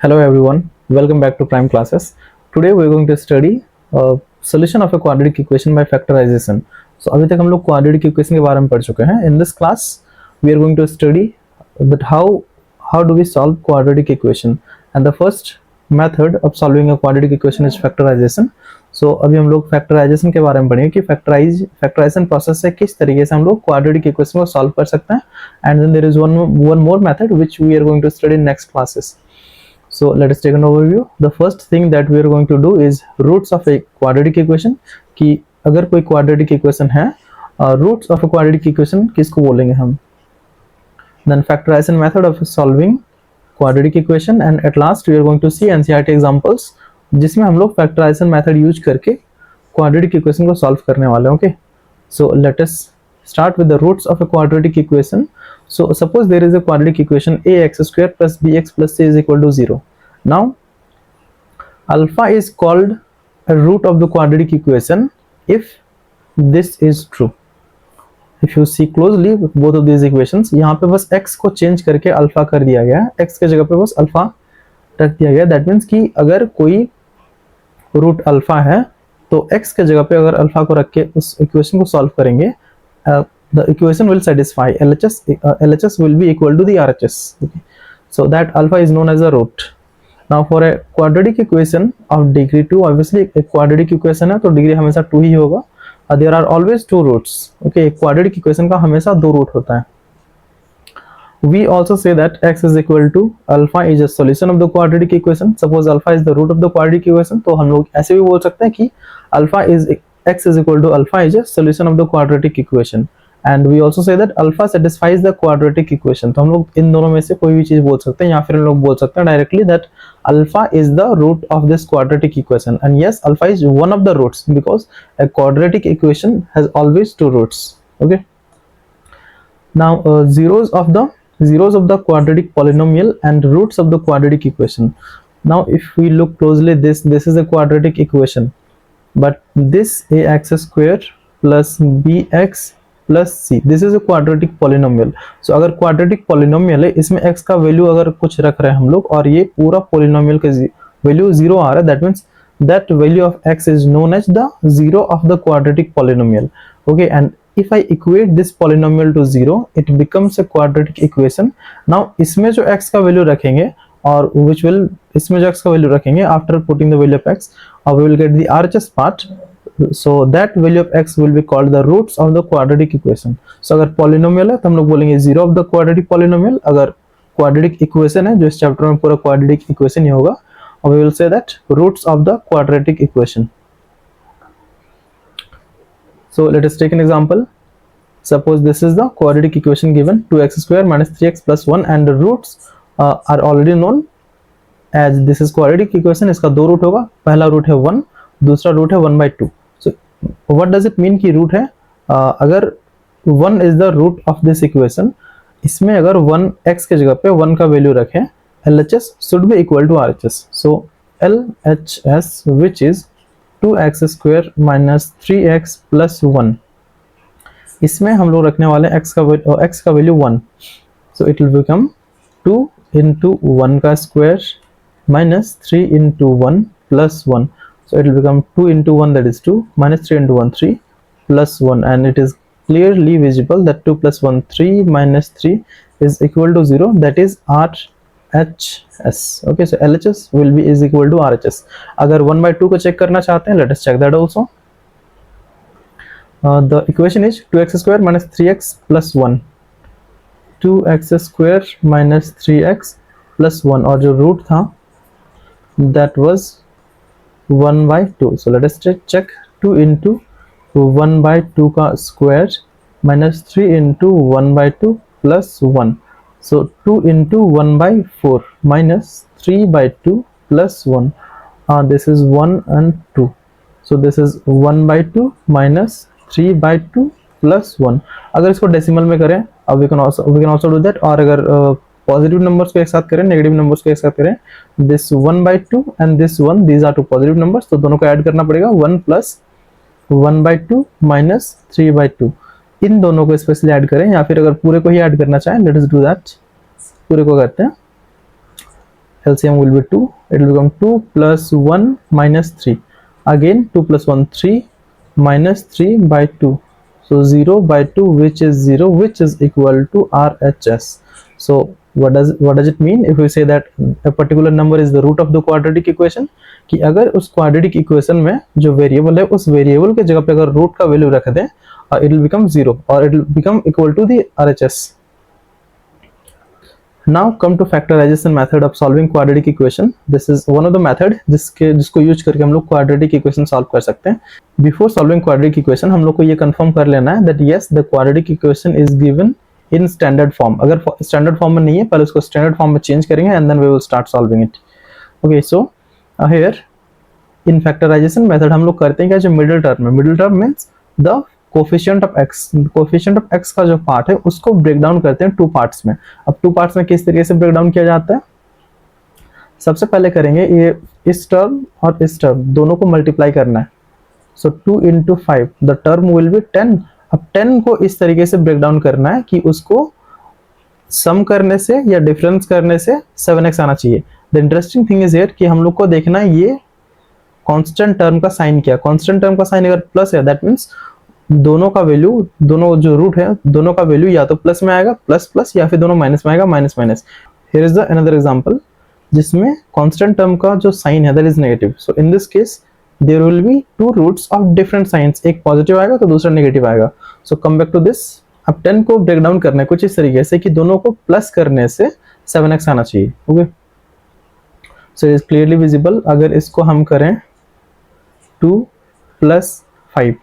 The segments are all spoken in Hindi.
Hello everyone, welcome back to Prime Classes. Today we are going to study solution of a quadratic equation by factorization. So अभी तक हम लोग quadratic equation के बारे में पढ़ चुके हैं. In this class we are going to study that how do we solve quadratic equation, and the first method of solving a quadratic equation is factorization. So अभी हम लोग factorization के बारे में पढ़ेंगे कि factorization process से किस तरीके से हम लोग quadratic equation को solve कर सकते हैं, and then there is one more method which we are going to study in next classes. So let us take an overview. The first thing that we are going to do is roots of a quadratic equation. कि अगर कोई quadratic equation है, roots of a quadratic equation किसको बोलेंगे हम? Then factorization method of solving quadratic equation, and at last we are going to see NCERT examples जिसमें हम लोग factorization method use करके quadratic equation को solve करने वाले हैं. Okay, so let us start with the roots of a quadratic equation. So suppose there is a quadratic equation ax square plus bx plus c is equal to 0. Now alpha is called a root of the quadratic equation if this is true. If you see closely with both of these equations, यहाँ पे बस x को चेंज करके अल्फा कर दिया गया है, x के जगह पे बस अल्फा रख दिया गया. दैट मीन्स कि अगर कोई रूट अल्फा है तो x के जगह पे अगर अल्फा को रख के उस इक्वेशन को सॉल्व करेंगे, the equation will satisfy. LHS will be equal to the RHS. Okay, so that alpha is known as a root. Now for a quadratic equation of degree 2, obviously एक quadratic equation है तो डिग्री हमेशा 2 ही होगा. There are always two roots. Okay, एक quadratic equation का हमेशा दो रूट होता है. We also say that x is equal to alpha is a solution of the quadratic equation. Suppose alpha is the root of the quadratic equation, तो हम लोग ऐसे भी बोल सकते हैं कि alpha is x is equal to alpha is a solution of the quadratic equation. And we also say that alpha satisfies the quadratic equation. तो हम लोग इन दोनों में से कोई भी चीज बोल सकते हैं, या फिर हम लोग बोल सकते हैं directly that alpha is the root of this quadratic equation. And yes, alpha is one of the roots because a quadratic equation has always two roots. Okay. Now zeros of the quadratic polynomial and roots of the quadratic equation. Now if we look closely, this is a quadratic equation, but this ax square plus bx plus C, this is a quadratic polynomial. So अगर क्वाड्रेटिक पॉलिनोमियल है, इसमें x का वैल्यू अगर कुछ रख रहे हैं हम लोग और ये पूरा पॉलिनोमियल का वैल्यू 0 आ रहा है, that means that value of x is known as the 0 of the quadratic polynomial. Okay, and if I equate this polynomial to 0, it becomes a quadratic equation. Now इसमें जो x का वैल्यू रखेंगे और इसमें जो x का वैल्यू रखेंगे after putting the value of x, we will get the RHS part. So that value of x will be called the roots of the quadratic equation. So अगर polynomial है तो हम लोग बोलेंगे 0 of the quadratic polynomial. अगर quadratic equation है, जो इस चैप्टर में पूरा quadratic equation ही होगा, we will say that roots of the quadratic equation. So let us take an example. Suppose this is the quadratic equation given 2x square minus 3x plus 1, and the roots are already known as this is quadratic equation. इसका दो रूट होगा, पहला रूट है 1, दूसरा रूट है 1/2. So what does it mean कि रूट है? अगर 1 is the root of this equation, इसमें अगर 1 x के जगह पे 1 का वैल्यू रखें, LHS should be equal to RHS. So LHS which is 2x square minus 3x plus 1, इसमें हम लोग रखने वाले x का value 1. So it will become 2 into 1 का square minus 3 into 1 plus 1. So it will become 2 into 1, that is 2, minus 3 into 1, 3, plus 1, and it is clearly visible that 2 plus 1, 3, minus 3 is equal to 0, that is RHS. Okay, so LHS will be is equal to RHS. अगर 1/2 को चेक करना चाहते हैं, let us check that also. The equation is 2x square minus 3x plus 1. 2x square minus 3x plus 1, और जो रूट था that was 1/2. So let us check 2 into 1/2 का square minus 3 into 1/2 plus 1. So 2 into 1/4 minus 3/2 plus 1. This is 1 and 2. So this is 1/2 minus 3/2 plus 1. अगर इसको डेसिमल में करें, अब we can also do that. और अगर पॉजिटिव नंबर्स को एक साथ करें, नेगेटिव नंबर्स को एक साथ करें, this 1/2 and this 1, these are two positive numbers, तो दोनों को ऐड करना पड़ेगा. 1 प्लस 1/2 माइनस 3/2, इन दोनों को स्पेशली ऐड करें, या फिर अगर पूरे को ही ऐड करना चाहें, लेट अस डू दैट. पूरे को करते हैं. LCM will be 2, it will become 2 plus 1 minus 3. Again 2 plus 1 3 minus 3 by 2. So 0 by 2, which is 0, which is equal to RHS. So what does it mean if we say that a particular number is the root of the quadratic equation? कि अगर उस क्वाड्रेटिक इक्वेशन में जो वेरिएबल है उस वेरिएबल के जगह पे अगर रूट का वैल्यू रख दें, it will become 0 or it will become equal to the RHS. Now come to factorization method of solving quadratic equation. This is one of the method जिसको यूज करके हम लोग quadratic equation solve कर सकते हैं. Before solving quadratic equation हम लोग को ये confirm कर लेना है that yes the quadratic equation is given in standard form. अगर standard form में नहीं है पहले उसको standard form में change करेंगे and then we will start solving it. Okay, so here in factorization method हम लोग करते हैं क्या, जो middle term है, middle term means the coefficient of x, coefficient of x का जो पार्ट है उसको ब्रेक डाउन करते हैं टू पार्ट्स में. अब टू पार्ट्स में किस तरीके से ब्रेक डाउन किया जाता है, सबसे पहले करेंगे ये इस टर्म और इस टर्म दोनों को मल्टीप्लाई करना है. सो 2 into 5 the term will be 10. अब 10 को इस तरीके से ब्रेक डाउन करना है कि उसको सम करने से या डिफरेंस करने से 7x आना चाहिए. The interesting thing is here कि हम लोग को देखना है ये कांस्टेंट टर्म का साइन क्या. कांस्टेंट टर्म का साइन अगर प्लस है दैट मींस दोनों का वैल्यू, दोनों जो रूट है दोनों का वैल्यू या तो प्लस में आएगा प्लस प्लस या फिर दोनों माइनस में आएगा minus minus. Here is the another example जिसमें कांस्टेंट टर्म का जो साइन है that is negative. So in this case there will be two roots of different signs, एक पॉजिटिव आएगा तो दूसरा नेगेटिव आएगा. So come back to this. अब 10 को ब्रेक डाउन करना है कुछ इस तरीके से कि दोनों को प्लस करने से 7x आना चाहिए. Okay, so it is clearly visible. अगर इसको हम करें 2 plus 5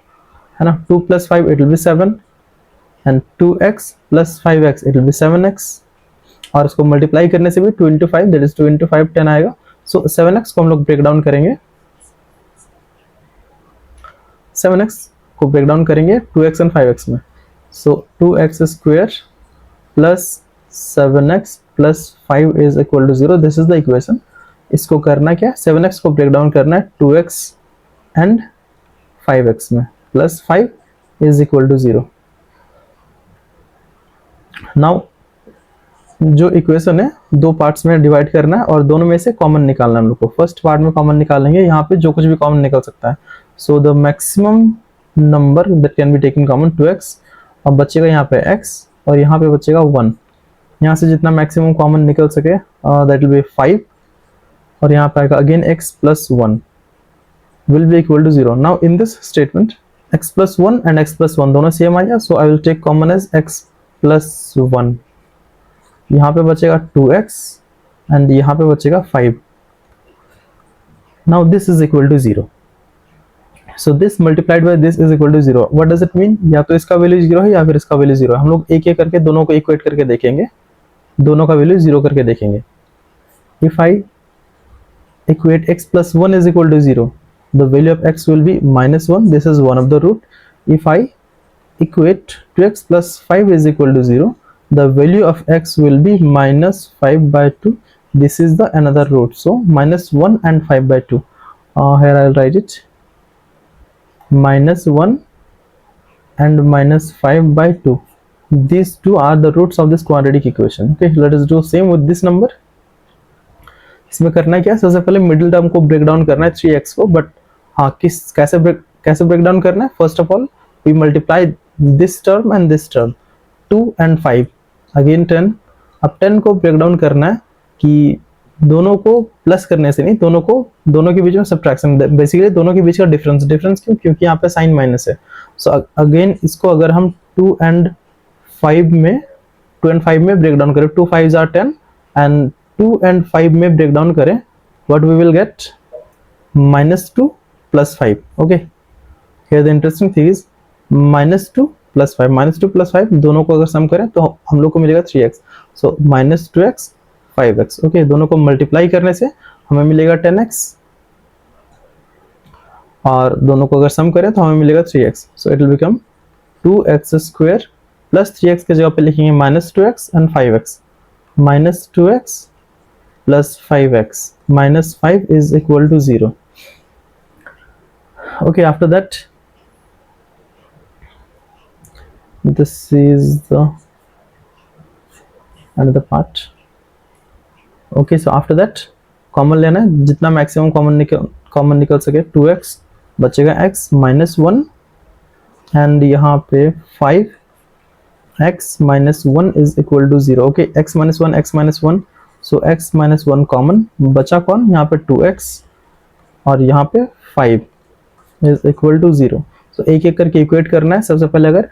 है ना, 2 plus 5 it will be 7 and 2x plus 5x it will be 7x और इसको मल्टीप्लाई करने से भी 2 into 5 that is 2 into 5 10 आएगा. सो 7x को हम लोग ब्रेक डाउन करेंगे, 7x को ब्रेक डाउन करेंगे 2x and 5x में. सो 2x square plus 7x plus 5 is equal to 0. This is the equation. इसको करना क्या, 7x को ब्रेक डाउन करना है 2x and 5x में, plus 5 is equal to 0. Now जो इक्वेशन है दो पार्ट्स में डिवाइड करना है और दोनों में से कॉमन निकालना है हम लोग को. फर्स्ट पार्ट में कॉमन निकालेंगे, यहाँ पे जो कुछ भी कॉमन निकल सकता है. So the maximum number that can be taken common 2x. अब बचेगा यहाँ पे x और यहाँ पे बचेगा 1. यहाँ से जितना मैक्सिमम कॉमन निकल सके दैट विल बी 5 और यहाँ पे आएगा again x plus 1 will be equal to 0. Now in this statement x plus 1 and x plus 1 दोनों सेम आएगा. so I will take common as x plus 1. यहाँ पे बचेगा 2x and यहाँ पे बचेगा 5. Now this is equal to 0. so this multiplied by this is equal to 0. what does it mean, या तो इसका वैल्यू 0 है या फिर इसका वैल्यू 0 है. हम लोग एक एक करके दोनों को इक्वेट करके देखेंगे, दोनों का वैल्यू 0 करके देखेंगे. if I equate x plus 1 is equal to 0, the value of x will be minus 1. this is one of the root. if I equate 2x plus 5 is equal to 0, the value of x will be minus 5 by 2. this is the another root. so minus 1 and 5 by 2. Here I'll write it minus 1 and minus 5 by 2. these two are the roots of this quadratic equation. okay, let us do same with this number. इसमें करना है क्या, सबसे पहले मिडिल टर्म को ब्रेक डाउन करना है 3x को. बट हाँ कैसे ब्रेक डाउन करना है, first of all we multiply this term and this term 2 and 5 again 10. अब 10 को ब्रेक डाउन करना है कि दोनों को प्लस करने से नहीं, दोनों के बीच में सब्ट्रैक्शन, बेसिकली दोनों के बीच का डिफरेंस क्यों, क्योंकि यहाँ पे साइन माइनस है. सो अगेन इसको अगर हम 2 and 5 में ब्रेक डाउन करें, 2 5s are 10 एंड 2 and 5 में ब्रेक डाउन करें, what we will get -2 plus 5. okay, here the interesting thing is -2 plus 5. -2 plus 5 दोनों को अगर सम करें तो हम लोग को मिलेगा 3x. so -2x 5x. okay, दोनों को मल्टीप्लाई करने से हमें मिलेगा 10x और दोनों को अगर सम करें तो हमें मिलेगा 3x. so it will become 2x square plus 3x के जगह पे लिखेंगे -2x and 5x. -2x plus 5x minus 5 is equal to 0. okay, after that this is the another part. Okay, so after that common लेना है, जितना मैक्सिमम कॉमन निकल सके। 2x बचेगा x माइनस 1 एंड यहाँ पे 5x minus 1 is equal to 0। Okay, x minus 1, so x minus 1 common, बचा कौन, यहाँ पे 2x और यहाँ पे 5 इज इक्वल टू 0। सो एक एक करके इक्वेट करना है। सबसे पहले अगर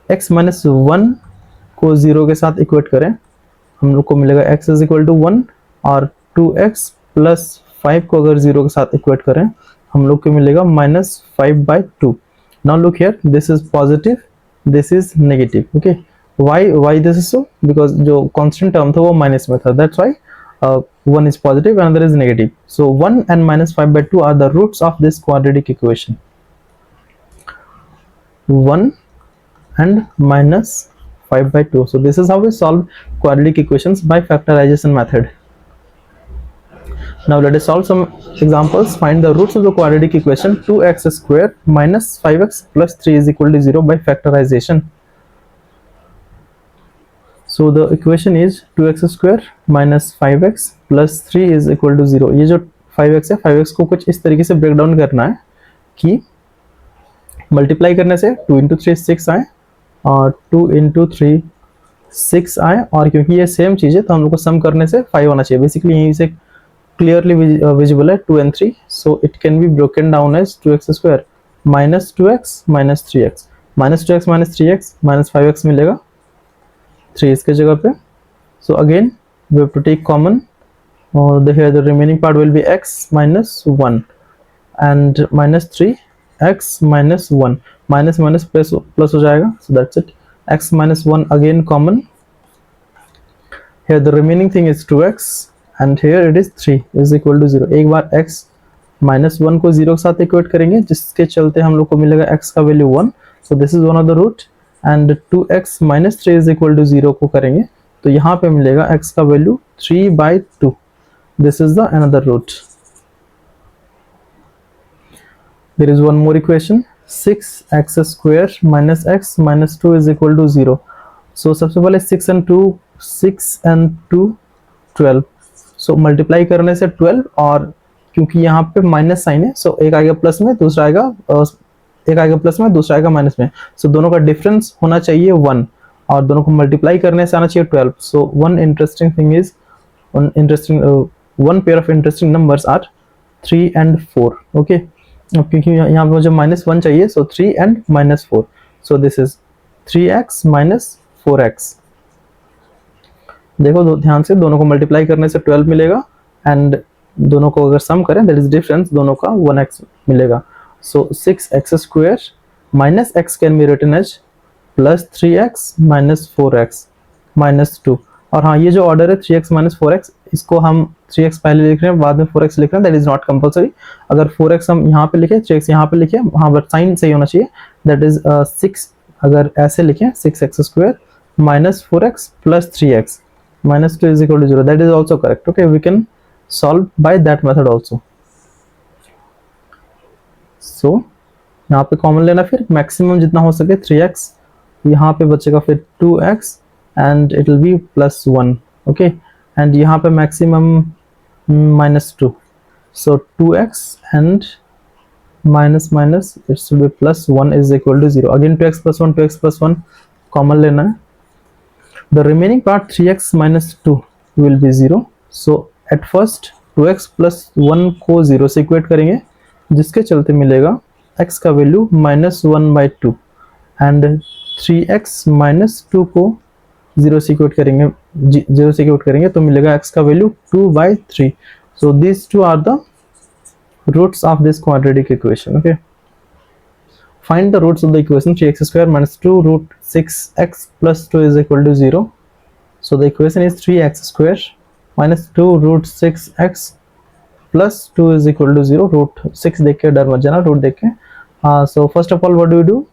x माइनस 1 को 0 के साथ इक्वेट करें, हम लोग को मिलेगा x इज इक्वल टू 1, और 2x प्लस 5 को अगर 0 के साथ इक्वेट करें, हम लोग को मिलेगा minus 5/2। Now look here, this is positive, this is negative. Okay, why this is so, because जो कांस्टेंट टर्म था वो माइनस में था, that's why one is positive and another is negative. So 1 and minus 5/2 are the roots of this quadratic equation. 1 and minus 5/2. So this is how we solve quadratic equations by factorization method. Now let us solve some examples. Find the roots of the quadratic equation 2x square minus 5x plus 3 is equal to 0 by factorization. So the equation is 2x square minus 5x plus 3 is equal to 0. ये जो 5x है, 5x को कुछ इस तरीके से ब्रेक डाउन करना है कि मल्टीप्लाई करने से 2 इंटू 3 6 आए और 2 इंटू 3 6 आए, और क्योंकि ये सेम चीज़ है तो हम लोग को सम करने से 5 आना चाहिए। बेसिकली यहीं से क्लियरली विजिबल है 2 and 3, so it can be broken down as 2x square minus 2x minus 3x, minus 2x minus 3x minus 5x मिलेगा 3 इसके जगह पे। So again we have to take common, और देखिए the remaining part will be x minus 1 and minus 3x minus 1, minus minus plus plus हो जाएगा, so that's it, x minus 1 again common, here the remaining thing is 2x and here it is 3 is equal to 0। एक बार x माइनस 1 को 0 के साथ इक्वेट करेंगे, जिसके चलते हम लोग को मिलेगा x का value 1, so this is one of the root, and 2x minus 3 is equal to 0 को करेंगे तो यहाँ पे मिलेगा x का value 3/2। This is the another root. There is one more equation 6x square minus x minus 2 is equal to 0। सो सबसे पहले 6 and 2 12, सो मल्टीप्लाई करने से 12, और क्योंकि यहाँ पे माइनस साइन है, सो एक आएगा प्लस में, दूसरा आएगा एक आएगा प्लस में, दूसरा आएगा माइनस में, सो दोनों का डिफरेंस होना चाहिए 1, और दोनों को मल्टीप्लाई करने से आना चाहिए 12। So one interesting thing is one pair of interesting numbers are 3 and 4। Okay, क्योंकि यहाँ पे मुझे -1 चाहिए, so 3 and -4, so this is 3x minus 4x। देखो ध्यान से, दोनों को मल्टीप्लाई करने से 12 मिलेगा, एंड दोनों को अगर सम करें दैट इज डिफरेंस, दोनों का 1x मिलेगा। So 6x square minus x can be written as plus 3x minus 4x minus 2। और हाँ, ये जो ऑर्डर है 3x minus 4x, इसको हम 3x पहले लिख रहे हैं, बाद में 4x लिख रहे हैं, दैट इज नॉट कंपलसरी। अगर 4x हम यहाँ पे लिखे, 3x यहाँ पे लिखे, हाँ बट साइन सही होना चाहिए, दैट इज 6, अगर ऐसे लिखें 6x square minus 4x plus 3x minus 2 is equal to 0, that is also correct। Okay, we can solve by that method also। सो यहाँ पे कॉमन लेना, फिर मैक्सिमम जितना हो सके 3x, यहाँ पे बचेगा फिर 2x and it will be plus 1। Okay, and यहाँ पे maximum -2, so 2x and minus minus it should be plus 1 is equal to 0। Again 2x plus 1 common लेना है। The remaining part 3x minus 2 will be 0। So at first 2x plus 1 को 0 से इक्वेट करेंगे, जिसके चलते मिलेगा x का वैल्यू -1/2, एंड 3x minus 2 को 0 से इक्वेट करेंगे तो मिलेगा x का value 2/3। So these two are the roots of this quadratic equation। Okay, find the roots of the equation 3x square minus 2 root 6x plus 2 is equal to 0। so the equation is 3x square minus 2 root 6x plus 2 is equal to 0। Root 6 देख के डर मत जाना, रूट देख के। So first of all what do you do,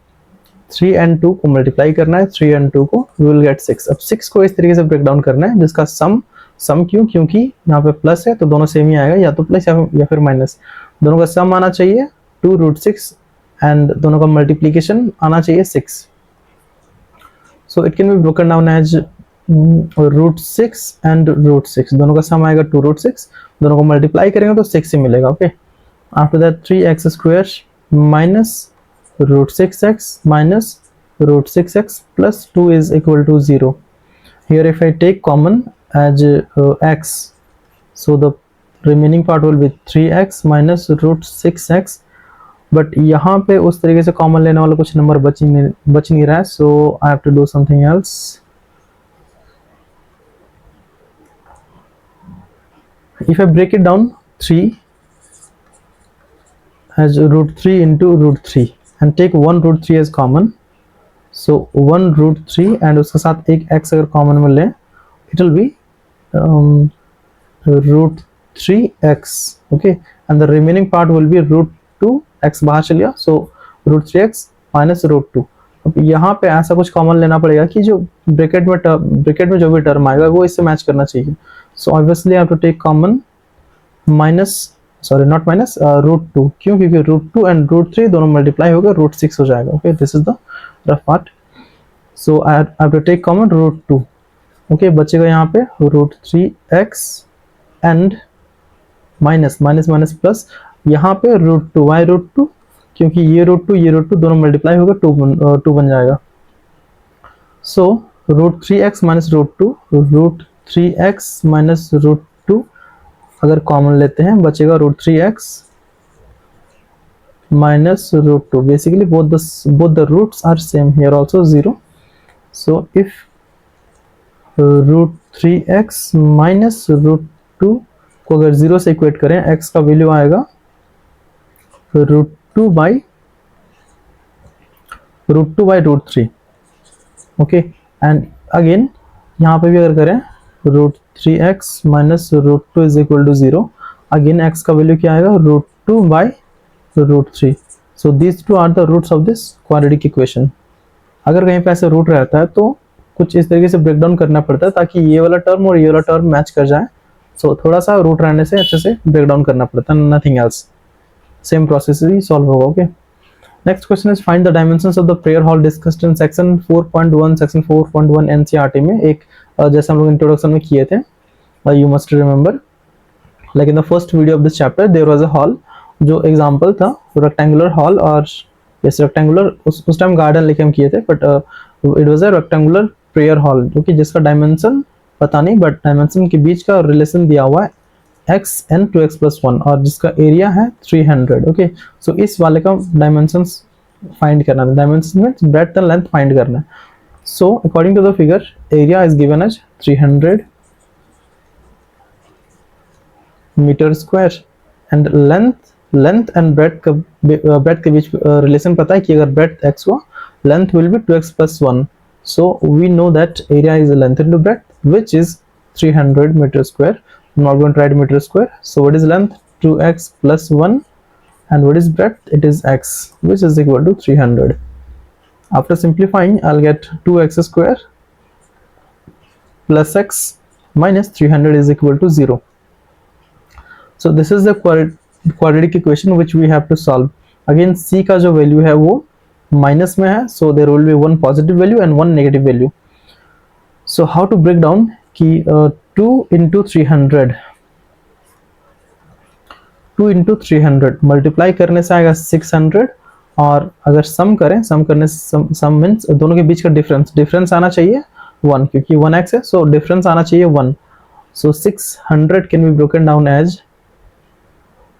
3 and 2 को मल्टीप्लाई करना है, 3 and 2 को वी विल गेट 6। अब 6 को इस तरीके से ब्रेक डाउन करना है जिसका सम क्यों, क्योंकि यहाँ पे प्लस है तो दोनों सेम ही आएगा, या तो प्लस या फिर माइनस, दोनों का सम आना चाहिए 2 root 6 एंड दोनों का मल्टीप्लीकेशन आना चाहिए 6। So it can be broken down as root 6 and root 6 दोनों का सम आएगा 2 रूट 6, दोनों को मल्टीप्लाई करेंगे तो 6 ही मिलेगा. Okay, after that 3x square minus root 6x minus root 6x plus 2 is equal to 0. Here if I take common as x, so the remaining part will be 3x minus root 6x, but यहाँ पे उस तरीके से कॉमन लेने वाला कुछ नंबर बच नहीं रहा है, so I have to do something else. If I break it down, 3 as root 3 into root 3 and take 1 root 3 as common, so 1 root 3 and उसके साथ एक x अगर कॉमन में लें, it will be root 3x. okay, and the remaining part will be root 2x बाहर चल गया, so root 3x minus root 2. अब यहाँ पे ऐसा कुछ कॉमन लेना पड़ेगा कि जो ब्रैकेट में जो भी टर्म आएगा वो इससे मैच करना चाहिए. so obviously I have to take common minus, sorry not minus, root 2. क्यों? क्योंकि root 2 and root 3 दोनों मल्टीप्लाई होगा root 6 हो जाएगा. okay, this is the rough part. so I have to take common root 2. okay, बचेगा यहाँ पे root 3x and minus plus यहाँ पे root 2. why root 2? क्योंकि ये root 2 दोनों मल्टीप्लाई होगा 2 बन जाएगा. so root 3x minus root 3x minus root 2 अगर कॉमन लेते हैं बचेगा root 3x minus root 2. basically both the roots are same, here also 0. so if root 3x minus root 2 को अगर 0 से इक्वेट करें, x का वैल्यू आएगा root 2 by root 3. okay, and again यहाँ पे भी अगर करें root 3x minus root 2 is equal to 0, again x का वैल्यू क्या आएगा root 2 by root 3. so these two are the roots of this quadratic equation. अगर कहीं पे ऐसे रूट रहता है तो कुछ इस तरीके से ब्रेक डाउन करना पड़ता है ताकि ये वाला टर्म और ये वाला टर्म मैच कर जाए. so थोड़ा सा रूट रहने से अच्छे से ब्रेक डाउन करना पड़ता है, नथिंग एल्स. सेम प्रोसेस ही सॉल्व होगा. Okay, next question is find the dimensions of the prayer hall discussed in section 4.1 section 4.1 NCERT में. एक जैसे हम लोग इंट्रोडक्शन में किए थे, you must remember, like in the first video of this chapter there was a hall, जो एग्जांपल था रेक्टेंगुलर हॉल, और यस रेक्टेंगुलर उस टाइम गार्डन लेके हम किए थे, but it was a rectangular prayer hall जो कि जिसका डायमेंशन पता नहीं, बट डायमेंशन के बीच का रिलेशन दिया हुआ है x n 2x plus 1 और जिसका एरिया है 300. ओके, सो इस वाले का डायमेंशंस फाइंड करना है. Dimension means breadth and length find करना है. So according to the figure area is given as 300 metre square and length and breadth के बीच रिलेशन पता है कि अगर ब्रेड्थ x हुआ, length will be 2x plus 1. so we know that area is length into breadth which is 300 meter square. I'm not going to write meter square. so what is length? 2x plus 1, and what is breadth? It is x, which is equal to 300. after simplifying I'll get 2x square plus x minus 300 is equal to 0. so this is the quadratic equation which we have to solve. again c का जो वैल्यू है वो माइनस में है, so there will be one positive value and one negative value. so how to break down कि 2 into 300 मल्टीप्लाई करने से आएगा 600, और अगर सम करने से सम मीन्स दोनों के बीच का डिफरेंस आना चाहिए 1, क्योंकि 1x है, so डिफरेंस आना चाहिए 1. so 600 can be broken down as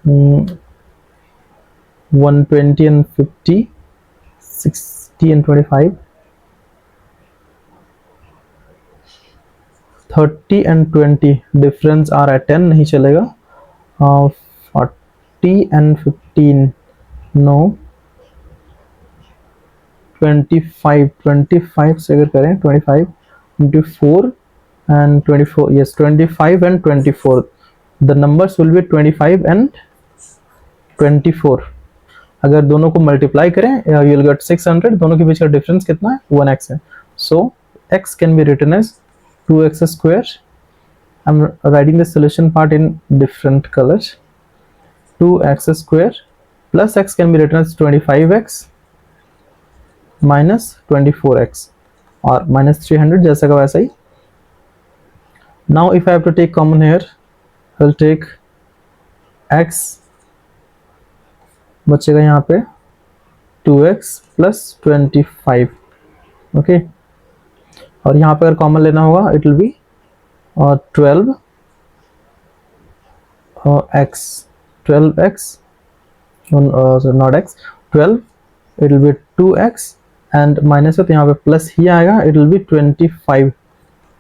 120 and 50, 60 and 25, 30 and 20, difference आ रहा है 10, नहीं चलेगा. 40 and 15, no. 25 से अगर करें 25, 24 and 24, yes 25 and 24, the numbers will be 25 and 24. अगर दोनों को मल्टीप्लाई करें you will get 600. दोनों के बीच का डिफरेंस कितना है? 1x है. so x can be written as 2x square. I'm writing the solution part in different colors. 2x square plus x can be written as 25x minus 24x, और minus 300 जैसा का वैसा ही Now if I have to take common here, I will take x, बचेगा यहाँ पे 2x plus 25, ओके। और यहाँ पे अगर कॉमन लेना होगा it will B 12 12x, so not x, 12, it will be 2x and minus with यहाँ पे प्लस ही आएगा, it will be 25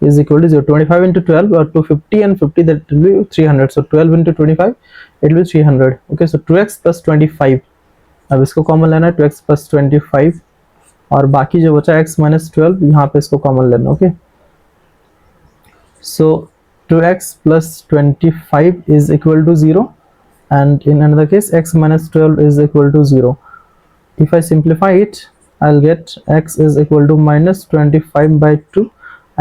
is equal to 0. 25 into 12 or 250 and 50, that will be 300. So 12 into 25 it will be 300. Okay, so 2x plus 25, अब इसको कॉमन लेना है 2x plus 25 और बाकी जो बचा x minus 12 यहाँ पे इसको कॉमन लेना. Okay, so 2x plus 25 is equal to 0 and in another case x minus 12 is equal to 0. If I simplify it, I'll get x is equal to minus 25 by 2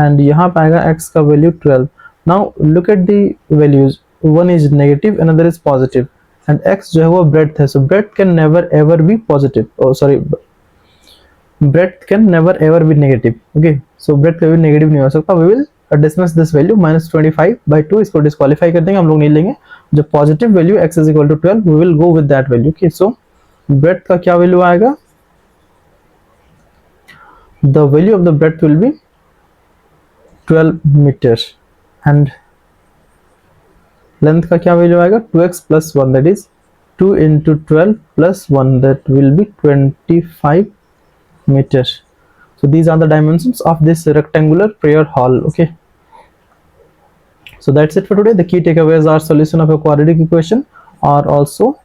and यहाँ पे आएगा x का value 12. Now look at the values, one is negative, another is positive and x जो है वो breadth है, so breadth can never ever be positive, oh sorry, breadth can never ever be negative. Okay, so breadth कभी negative नहीं हो सकता. We will dismiss this value minus 25 by 2, इसको disqualify कर देंगे, हम लोग नहीं लेंगे. जो positive value x is equal to 12, we will go with that value. Okay, so breadth का क्या value आएगा? The value of the breadth will be 12 meters and length का क्या value आएगा? 2x plus 1, that is 2 into 12 plus 1, that will be 25 meters. So these are the dimensions of this rectangular prayer hall. Okay, so that's it for today. The key takeaways are solution of a quadratic equation or also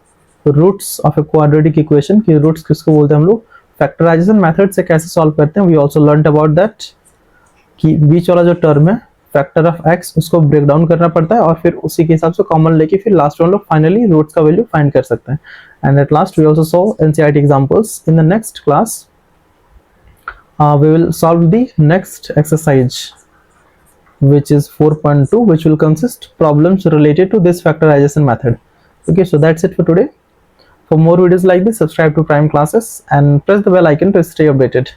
roots of a quadratic equation. कि roots किसको बोलते हैं हम लोग? Factorization method से कैसे solve करते हैं. We also learned about that कि बीच वाला जो टर्म है फैक्टर ऑफ x उसको ब्रेक डाउन करना पड़ता है और फिर उसी के हिसाब से कॉमन लेके फिर लास्ट में हम लोग फाइनली रूट्स का वैल्यू फाइंड कर सकते हैं. And at last we also saw NCERT examples. In the next class we will solve the next exercise, which is 4.2, which will consist problems related to this factorization method. Okay, so that's it for today. For more videos like this, subscribe to Prime Classes and press the bell icon to stay updated.